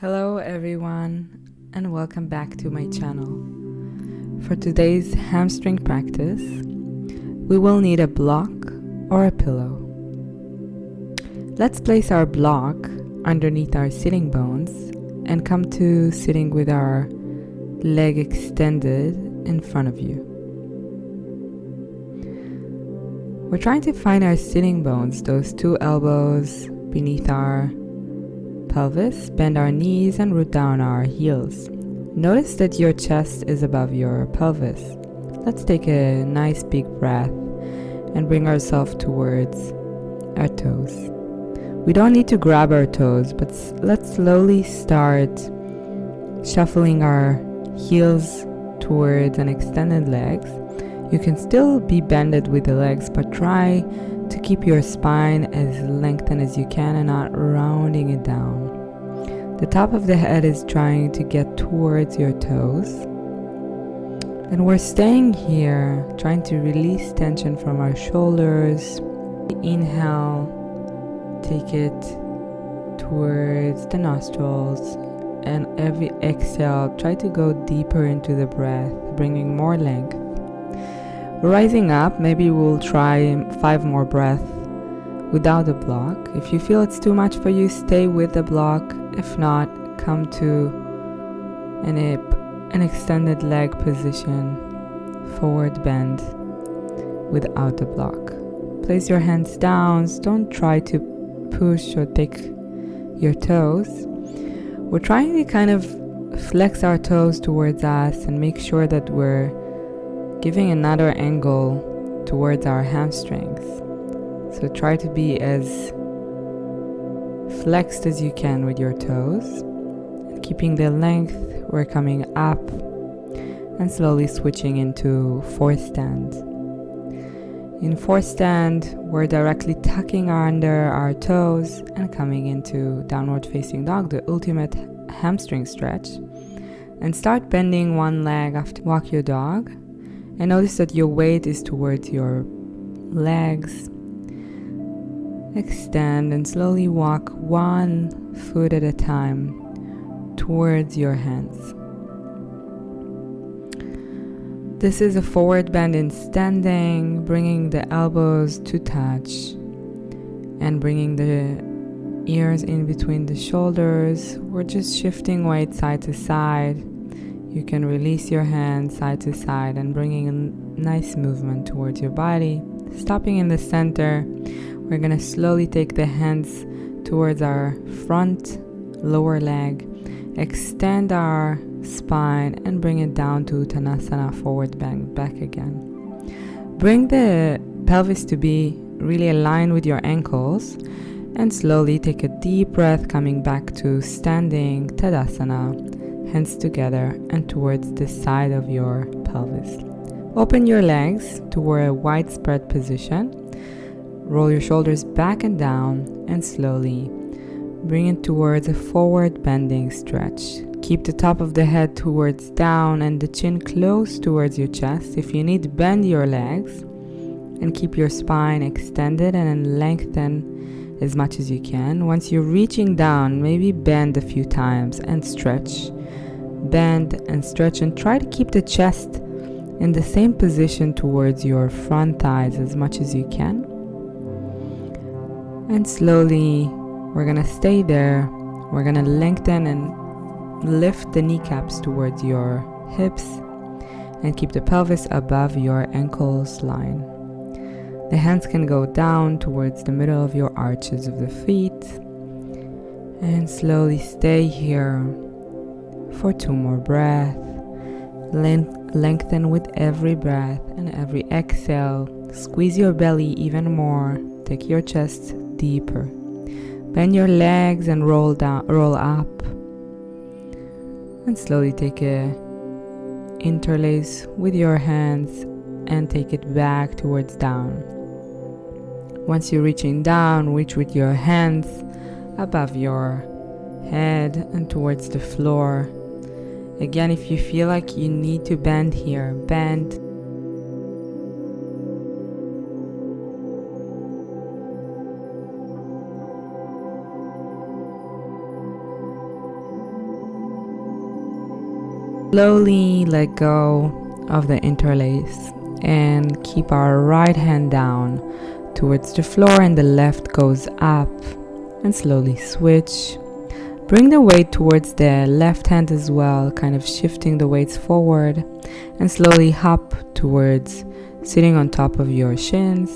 Hello everyone and welcome back to my channel. For today's hamstring practice, we will need a block or a pillow. Let's place our block underneath our sitting bones and come to sitting with our leg extended in front of you. We're trying to find our sitting bones, those two elbows beneath our pelvis. Bend our knees and root down our heels. Notice that your chest is above your pelvis. Let's take a nice big breath and bring ourselves towards our toes. We don't need to grab our toes, but let's slowly start shuffling our heels towards an extended legs. You can still be bended with the legs, but try to keep your spine as lengthened as you can and not rounding it down. The top of the head is trying to get towards your toes. And we're staying here, trying to release tension from our shoulders. Inhale, take it towards the nostrils. And every exhale, try to go deeper into the breath, bringing more length. Rising up, maybe we'll try 5 more breaths without the block. If you feel it's too much for you, stay with the block. If not, come to an extended leg position, forward bend without the block. Place your hands down. Don't try to push or take your toes. We're trying to kind of flex our toes towards us and make sure that we're giving another angle towards our hamstrings. So try to be as flexed as you can with your toes. And keeping the length, we're coming up and slowly switching into fourth stand. In fourth stand, we're directly tucking under our toes and coming into downward facing dog, the ultimate hamstring stretch. And start bending one leg after walk your dog. And notice that your weight is towards your legs. Extend and slowly walk one foot at a time towards your hands. This is a forward bend in standing, bringing the elbows to touch and bringing the ears in between the shoulders. We're just shifting weight side to side. You can release your hands side to side and bringing a nice movement towards your body. Stopping in the center, we're going to slowly take the hands towards our front lower leg, extend our spine and bring it down to Uttanasana, forward bend, back again. Bring the pelvis to be really aligned with your ankles and slowly take a deep breath coming back to standing Tadasana. Hands together and towards the side of your pelvis. Open your legs toward a wide spread position. Roll your shoulders back and down and slowly bring it towards a forward bending stretch. Keep the top of the head towards down and the chin close towards your chest. If you need, bend your legs and keep your spine extended and then lengthen as much as you can. Once you're reaching down, maybe bend a few times and stretch. Bend and stretch and try to keep the chest in the same position towards your front thighs as much as you can. And slowly, we're gonna stay there. We're gonna lengthen and lift the kneecaps towards your hips and keep the pelvis above your ankles line. The hands can go down towards the middle of your arches of the feet. And slowly stay here for 2 more breaths. Lengthen with every breath and every exhale. Squeeze your belly even more. Take your chest deeper. Bend your legs and roll up. And slowly take a interlace with your hands and take it back towards down. Once you're reaching down, reach with your hands above your head and towards the floor. Again, if you feel like you need to bend here, bend. Slowly let go of the interlace and keep our right hand down towards the floor and the left goes up, and slowly switch. Bring the weight towards the left hand as well, kind of shifting the weights forward, and slowly hop towards sitting on top of your shins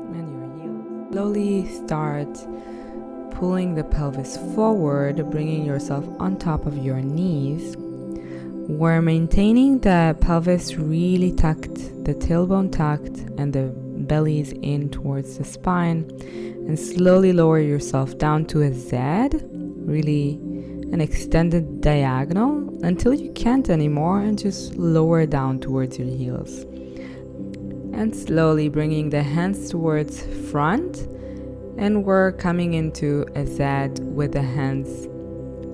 and your heels. Slowly start pulling the pelvis forward, bringing yourself on top of your knees. We're maintaining the pelvis really tucked, the tailbone tucked, and the belly is in towards the spine. And slowly lower yourself down to a Z, really an extended diagonal until you can't anymore, and just lower down towards your heels. And slowly bringing the hands towards front, and we're coming into a Z with the hands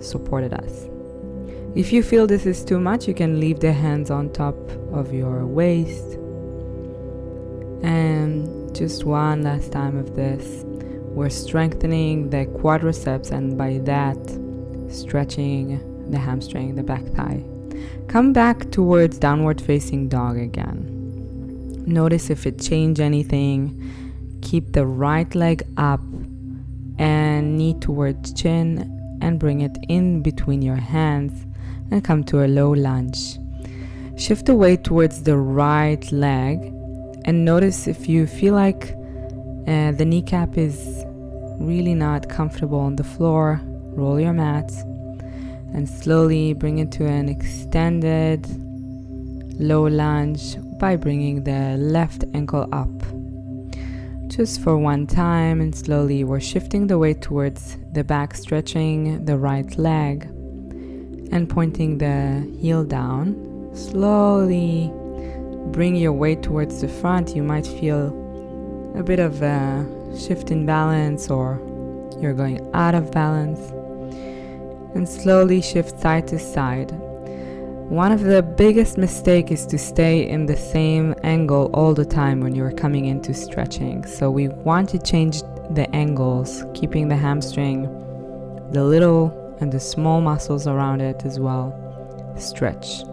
supported us. If you feel this is too much, you can leave the hands on top of your waist. And just one last time of this. We're strengthening the quadriceps, and by that, stretching the hamstring, the back thigh. Come back towards downward facing dog again. Notice if it changed anything. Keep the right leg up and knee towards chin, and bring it in between your hands and come to a low lunge. Shift the weight towards the right leg and notice if you feel like the kneecap is really not comfortable on the floor. Roll your mat and slowly bring it to an extended low lunge by bringing the left ankle up. Just for one time, and slowly we're shifting the weight towards the back, stretching the right leg and pointing the heel down. Slowly bring your weight towards the front. You might feel a bit of a shift in balance, or you're going out of balance. And slowly shift side to side. One of the biggest mistakes is to stay in the same angle all the time when you're coming into stretching. So we want to change the angles, keeping the hamstring, the little and the small muscles around it as well. Stretch.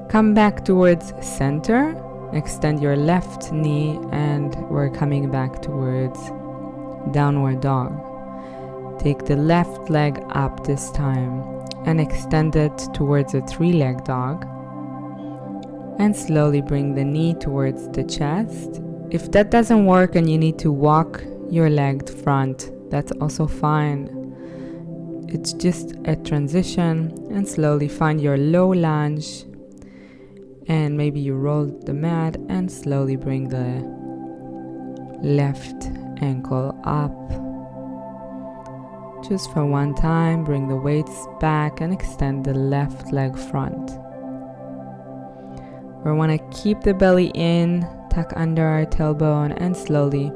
Come back towards center. Extend your left knee, and we're coming back towards downward dog. Take the left leg up this time and extend it towards a three-leg dog. And slowly bring the knee towards the chest. If that doesn't work and you need to walk your leg front, that's also fine. It's just a transition, and slowly find your low lunge, and maybe you roll the mat and slowly bring the left ankle up. Just for one time, bring the weights back and extend the left leg front. We want to keep the belly in, tuck under our tailbone, and slowly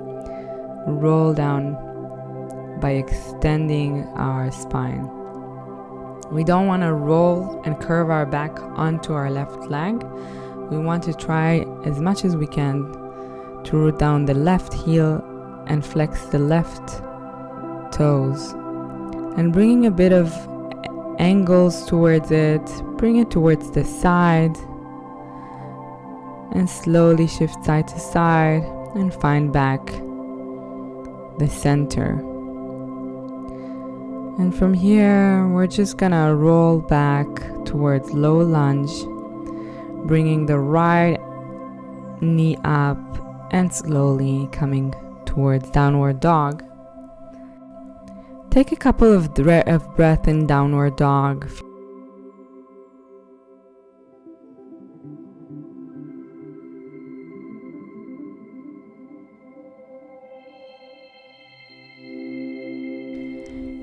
roll down by extending our spine. We don't want to roll and curve our back onto our left leg. We want to try as much as we can to root down the left heel and flex the left toes. And bringing a bit of angles towards it, bring it towards the side, and slowly shift side to side and find back the center. And from here, we're just gonna roll back towards low lunge, bringing the right knee up and slowly coming towards downward dog. Take a couple of breath in downward dog.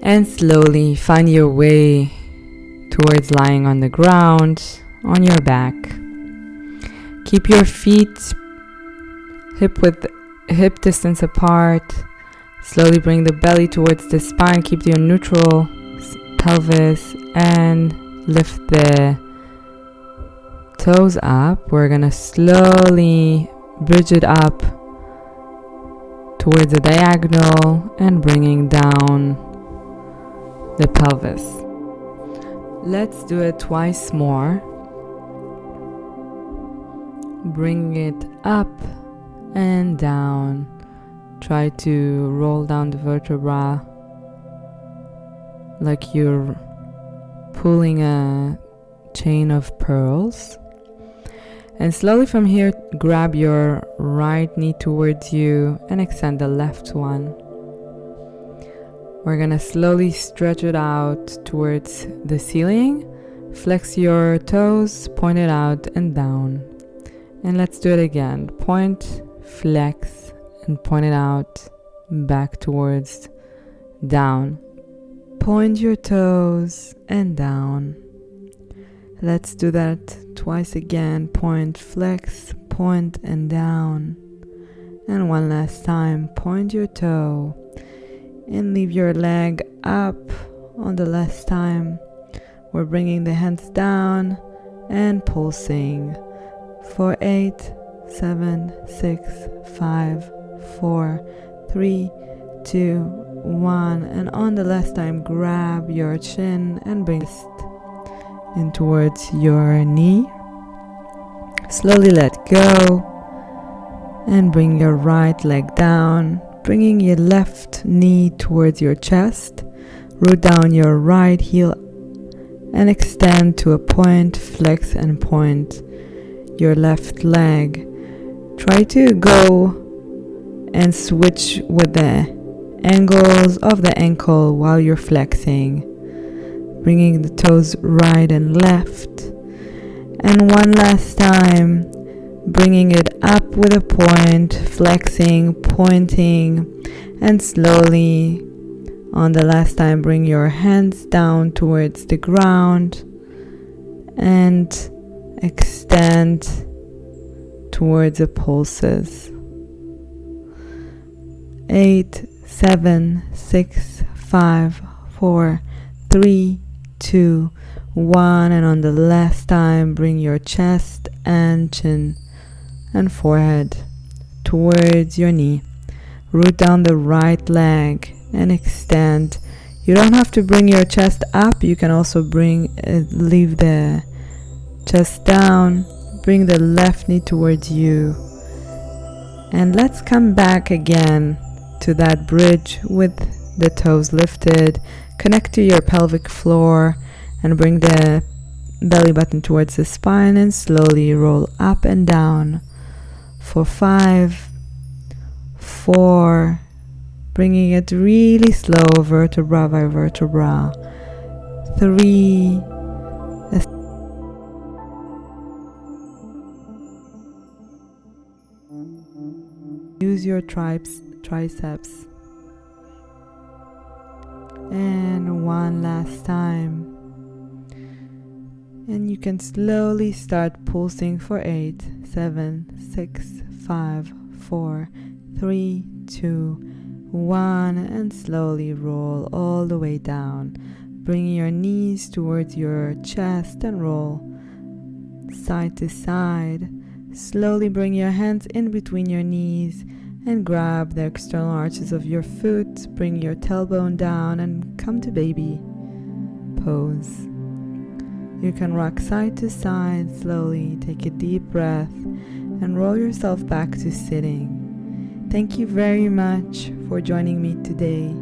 And slowly find your way towards lying on the ground, on your back. Keep your feet hip distance apart. Slowly bring the belly towards the spine. Keep your neutral pelvis and lift the toes up. We're gonna slowly bridge it up towards the diagonal and bringing down the pelvis. Let's do it twice more. Bring it up and down. Try to roll down the vertebra like you're pulling a chain of pearls. And slowly from here, grab your right knee towards you and extend the left one. We're gonna slowly stretch it out towards the ceiling. Flex your toes, point it out and down. And let's do it again. Point, flex, and point it out, back towards down. Point your toes and down. Let's do that twice again. Point, flex, point and down. And one last time. Point your toe and leave your leg up on the last time. We're bringing the hands down and pulsing for 8, 7, 6, 5, 4, 3, 2, 1. And on the last time, grab your chin and bring it in towards your knee. Slowly let go and bring your right leg down, bringing your left knee towards your chest. Root down your right heel and extend to a point, flex and point your left leg. Try to go and switch with the angles of the ankle while you're flexing, bringing the toes right and left. And one last time, bringing it up with a point, flexing, pointing, and slowly on the last time, bring your hands down towards the ground and extend towards the pulses. 8, 7, 6, 5, 4, 3, 2, 1. And on the last time, bring your chest and chin and forehead towards your knee. Root down the right leg and extend. You don't have to bring your chest up. You can also leave the chest down. Bring the left knee towards you. And let's come back again to that bridge with the toes lifted. Connect to your pelvic floor and bring the belly button towards the spine and slowly roll up and down for 5, 4, bringing it really slow, vertebra by vertebra. 3, use your triceps. And one last time. And you can slowly start pulsing for 8, 7, 6, 5, 4, 3, 2, 1. And slowly roll all the way down. Bring your knees towards your chest and roll side to side. Slowly bring your hands in between your knees and grab the external arches of your foot. Bring your tailbone down and come to baby pose. You can rock side to side slowly. Take a deep breath and roll yourself back to sitting. Thank you very much for joining me today.